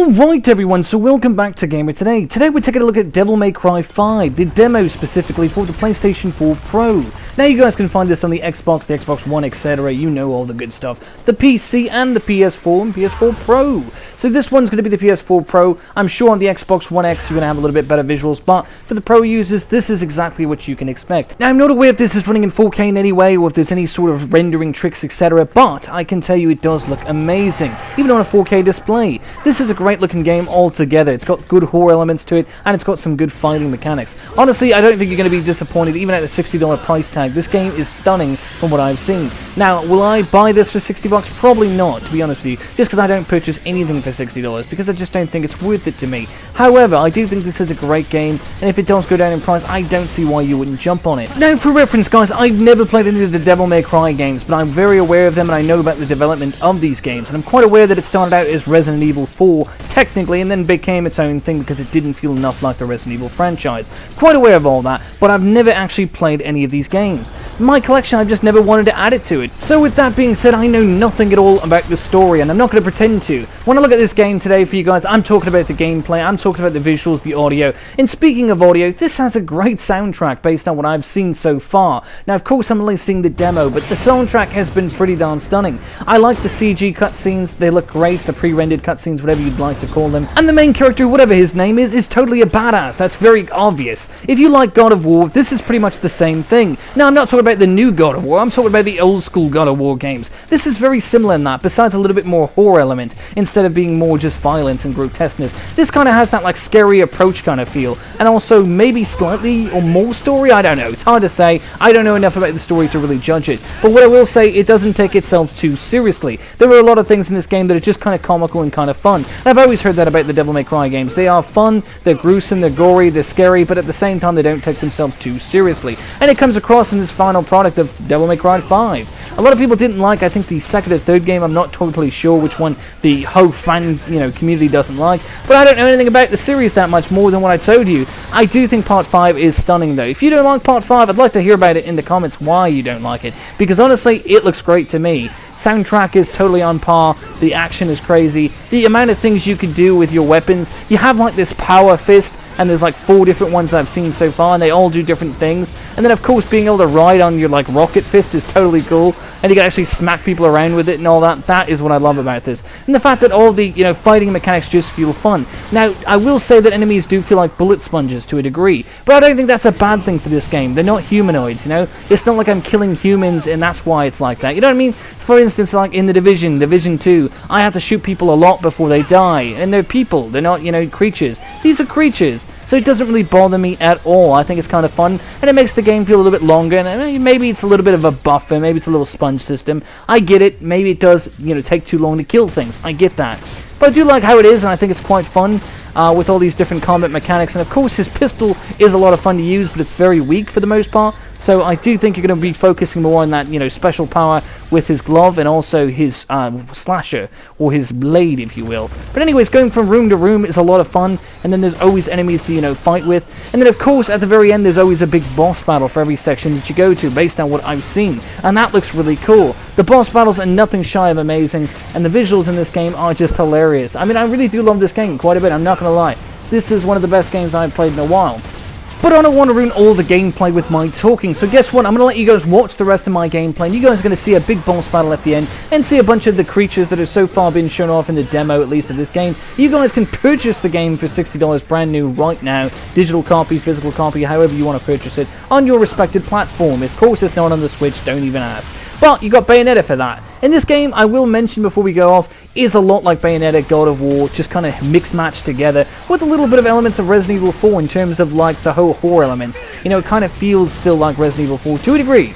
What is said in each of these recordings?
Alright everyone, so welcome back to Gamer Today. Today we're taking a look at Devil May Cry 5, the demo specifically for the PlayStation 4 Pro. Now you guys can find this on the Xbox, the Xbox One, etc. You know all the good stuff. The PC and the PS4 and PS4 Pro. So this one's going to be the PS4 Pro. I'm sure on the Xbox One X you're going to have a little bit better visuals, but for the Pro users, this is exactly what you can expect. Now I'm not aware if this is running in 4K in any way, or if there's any sort of rendering tricks, etc. But I can tell you it does look amazing, even on a 4K display. This is a great looking game altogether. It's got good horror elements to it, and it's got some good fighting mechanics. Honestly, I don't think you're going to be disappointed, even at the $60 price tag. This game is stunning from what I've seen. Now, will I buy this for $60? Probably not, to be honest with you, just because I don't purchase anything for $60, because I just don't think it's worth it to me. However, I do think this is a great game, and if it does go down in price, I don't see why you wouldn't jump on it. Now, for reference, guys, I've never played any of the Devil May Cry games, but I'm very aware of them, and I know about the development of these games, and I'm quite aware that it started out as Resident Evil 4, technically, and then became its own thing because it didn't feel enough like the Resident Evil franchise. Quite aware of all that, but I've never actually played any of these games. In my collection, I've just never wanted to add it to it. So with that being said, I know nothing at all about the story, and I'm not going to pretend to. When I look at this game today for you guys, I'm talking about the gameplay, I'm talking about the visuals, the audio, and speaking of audio, this has a great soundtrack based on what I've seen so far. Now, of course, I'm only seeing the demo, but the soundtrack has been pretty darn stunning. I like the CG cutscenes, they look great, the pre-rendered cutscenes, whatever you'd like to call them, and the main character, whatever his name is totally a badass. That's very obvious. If you like God of War, this is pretty much the same thing. Now, I'm not talking about the new God of War, I'm talking about the old school God of War games. This is very similar in that, besides a little bit more horror element, instead of being more just violence and grotesqueness. This kind of has that like scary approach kind of feel, and also maybe slightly or more story, I don't know. It's hard to say. I don't know enough about the story to really judge it. But what I will say, it doesn't take itself too seriously. There are a lot of things in this game that are just kind of comical and kind of fun. And I've always heard that about the Devil May Cry games. They are fun, they're gruesome, they're gory, they're scary, but at the same time they don't take themselves too seriously. And it comes across in this final product of Devil May Cry 5. A lot of people didn't like, I think, the second or third game. I'm not totally sure which one the whole fan, community doesn't like. But I don't know anything about the series that much more than what I told you. I do think Part 5 is stunning, though. If you don't like Part 5, I'd like to hear about it in the comments why you don't like it. Because honestly, it looks great to me. Soundtrack is totally on par, the action is crazy, the amount of things you can do with your weapons. You have like this power fist, and there's like 4 different ones that I've seen so far, and they all do different things. And then of course being able to ride on your like rocket fist is totally cool, and you can actually smack people around with it and all that. That is what I love about this. And the fact that all the fighting mechanics just feel fun. Now I will say that enemies do feel like bullet sponges to a degree, but I don't think that's a bad thing for this game. They're not humanoids, It's not like I'm killing humans and that's why it's like that. You know what I mean? For instance, like in the Division 2, I have to shoot people a lot before they die, and they're people, they're not, creatures. These are creatures, so it doesn't really bother me at all. I think it's kind of fun, and it makes the game feel a little bit longer, and maybe it's a little bit of a buffer, maybe it's a little sponge system. I get it, maybe it does, take too long to kill things. I get that. But I do like how it is, and I think it's quite fun with all these different combat mechanics, and of course his pistol is a lot of fun to use, but it's very weak for the most part. So I do think you're going to be focusing more on that, special power with his glove and also his slasher, or his blade, if you will. But anyways, going from room to room is a lot of fun, and then there's always enemies to, fight with. And then, of course, at the very end, there's always a big boss battle for every section that you go to, based on what I've seen. And that looks really cool. The boss battles are nothing shy of amazing, and the visuals in this game are just hilarious. I mean, I really do love this game quite a bit, I'm not going to lie. This is one of the best games I've played in a while. But I don't want to ruin all the gameplay with my talking, so guess what? I'm going to let you guys watch the rest of my gameplay, and you guys are going to see a big boss battle at the end, and see a bunch of the creatures that have so far been shown off in the demo, at least of this game. You guys can purchase the game for $60 brand new right now, digital copy, physical copy, however you want to purchase it, on your respected platform. Of course it's not on the Switch, don't even ask. But you got Bayonetta for that. In this game, I will mention before we go off, is a lot like Bayonetta, God of War, just kind of mix-matched together, with a little bit of elements of Resident Evil 4 in terms of like the whole horror elements. It kind of feels still like Resident Evil 4 to a degree,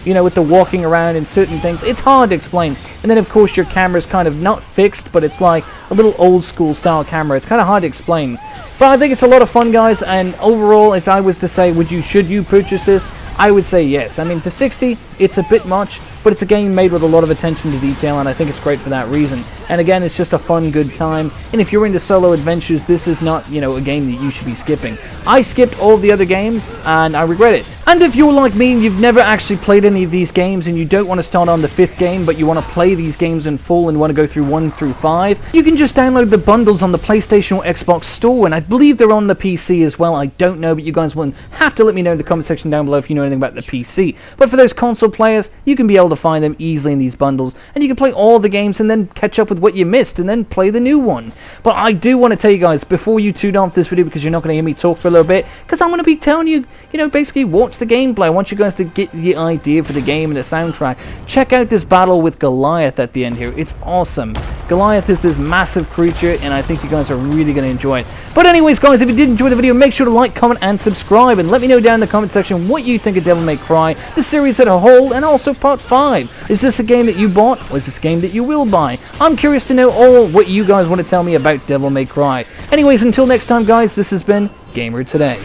with the walking around and certain things. It's hard to explain. And then of course your camera's kind of not fixed, but it's like a little old school style camera. It's kind of hard to explain. But I think it's a lot of fun, guys, and overall, if I was to say, should you purchase this? I would say yes. I mean, for 60, it's a bit much, but it's a game made with a lot of attention to detail, and I think it's great for that reason. And again, it's just a fun, good time. And if you're into solo adventures, this is not, a game that you should be skipping. I skipped all of the other games, and I regret it. And if you're like me and you've never actually played any of these games and you don't want to start on the 5th game but you want to play these games in full and want to go through 1 through 5, you can just download the bundles on the PlayStation or Xbox store, and I believe they're on the PC as well. I don't know, but you guys will have to let me know in the comment section down below if you know anything about the PC. But for those console players, you can be able to find them easily in these bundles, and you can play all the games and then catch up with what you missed and then play the new one. But I do want to tell you guys, before you tune off this video, because you're not going to hear me talk for a little bit, because I'm going to be telling you, basically watch the gameplay. I want you guys to get the idea for the game and the soundtrack. Check out this battle with Goliath at the end here. It's awesome. Goliath is this massive creature, and I think you guys are really going to enjoy it. But anyways, guys, if you did enjoy the video, make sure to like, comment, and subscribe, and let me know down in the comment section what you think of Devil May Cry, the series as a whole, and also Part 5. Is this a game that you bought, or is this a game that you will buy? I'm curious to know all what you guys want to tell me about Devil May Cry. Anyways, until next time, guys, this has been Gamer Today.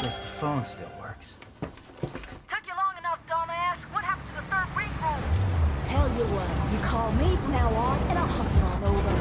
Guess the phone still works. Took you long enough, dumbass. What happened to the 3rd ring rule? Tell you what, you call me from now on, and I'll hustle on over.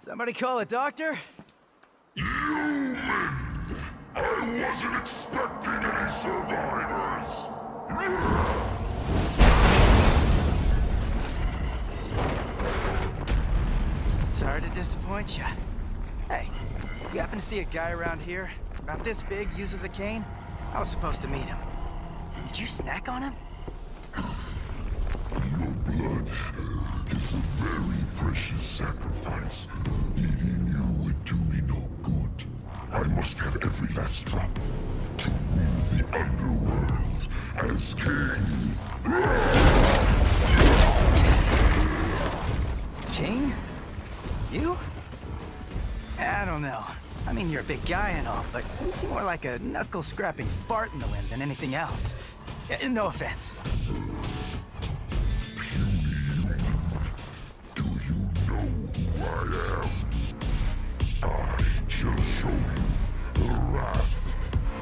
Somebody call a doctor? Human! I wasn't expecting any survivors! Sorry to disappoint you. Hey, you happen to see a guy around here? About this big, uses a cane? I was supposed to meet him. Did you snack on him? Your blood is a very precious sacrifice. Eating you would do me no good. I must have every last drop to rule the underworld as king. King? You? I don't know. I mean, you're a big guy and all, but you seem more like a knuckle-scrapping fart in the wind than anything else. No offense. Do you know who I am? I shall show you the wrath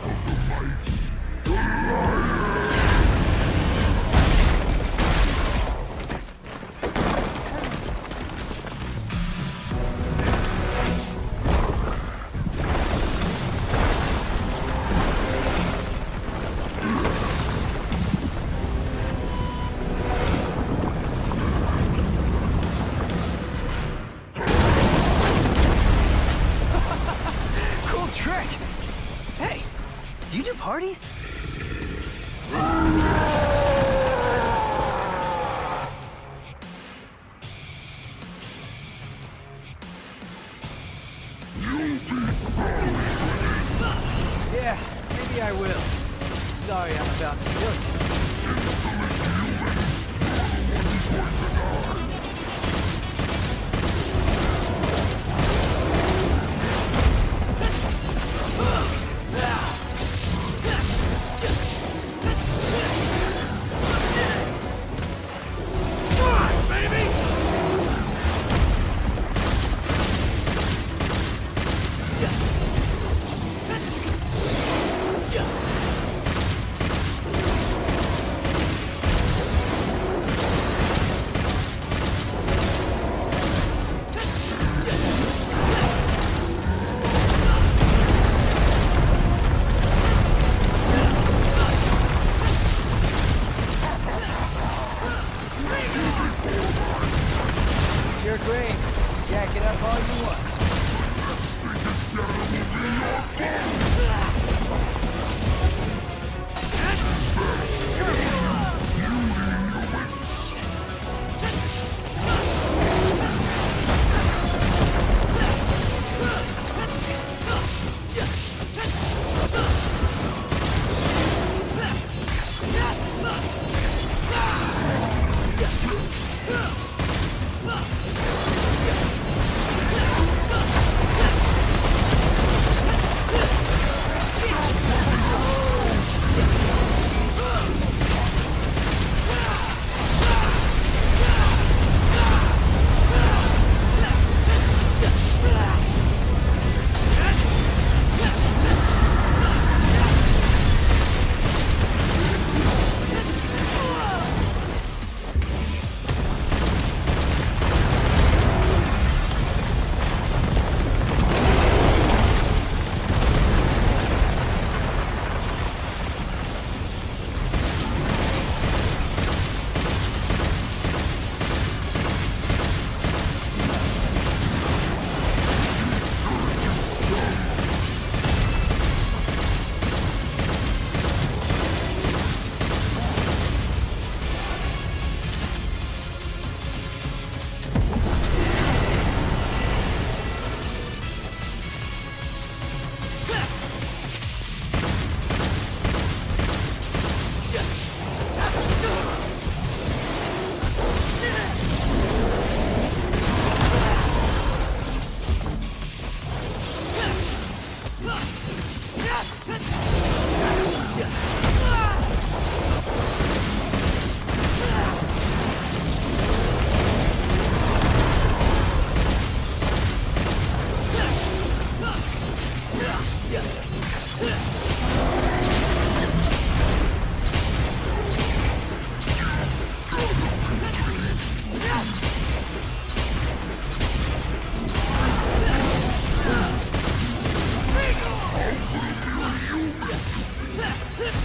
of the mighty Goliath. Cool trick! Hey, do you do parties? You'll be sorry for this. Yeah, maybe I will. Sorry I'm about to kill you. great. Jack it up all you want.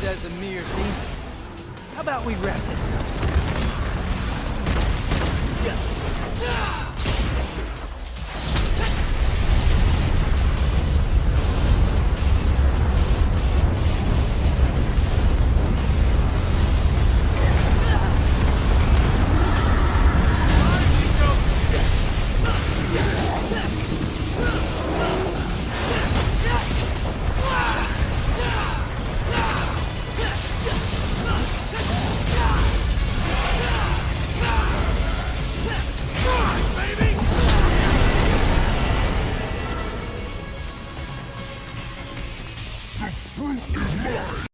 Says a mere demon. How about we wrap this up?